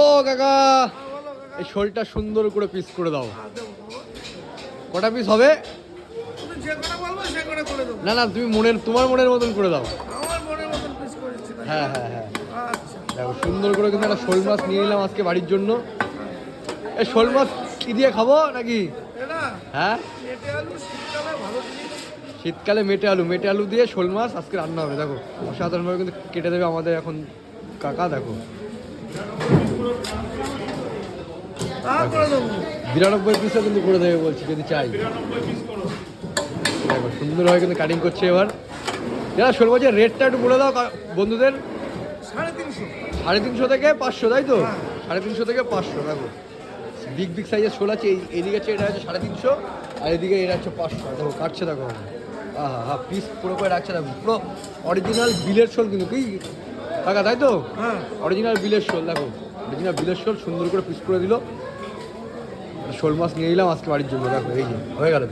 ও কাকা, এই শোলটা সুন্দর করে পিস করে দাও। কটা পিস হবে? না না, তুমি তোমার মনের মতন করে দাও। হ্যাঁ হ্যাঁ হ্যাঁ, দেখো সুন্দর করে কিন্তু একটা শোল মাছ নিয়ে নিলাম আজকে বাড়ির জন্য। এই শোল মাছ কি দিয়ে খাবো নাকি? হ্যাঁ, শীতকালে মেটে আলু দিয়ে শোল মাছ আজকে রান্না হবে। দেখো অসাধারণভাবে কিন্তু কেটে দেবে আমাদের এখন কাকা। দেখো 92 পিসও কিন্তু করে দেবে বলছি যদি চাই। দেখো সুন্দরভাবে কিন্তু কাটিং করছে। এবার যারা শোল মাছের রেটটা একটু বলে দাও বন্ধুদের। 350 থেকে 500, তাই তো? 350 থেকে 500। দেখো বিগ সাইজের শোল আছে, এইদিকে আছে এটা হচ্ছে 350, আর এদিকে এটা হচ্ছে 500। দেখো কাটছে, দেখো হ্যাঁ পিস পুরো করে রাখছে। দেখো পুরো অরিজিনাল বিলের শোল কিন্তু, কি কাকা তাই তো? হ্যাঁ, অরিজিনাল বিলের শোল। দেখো অরিজিনাল বিলের শোল সুন্দর করে পিস করে দিল। শোল মাছ নিয়ে এলাম আজকে বাড়ির জন্য। দেখো এই যে হয়ে গেল।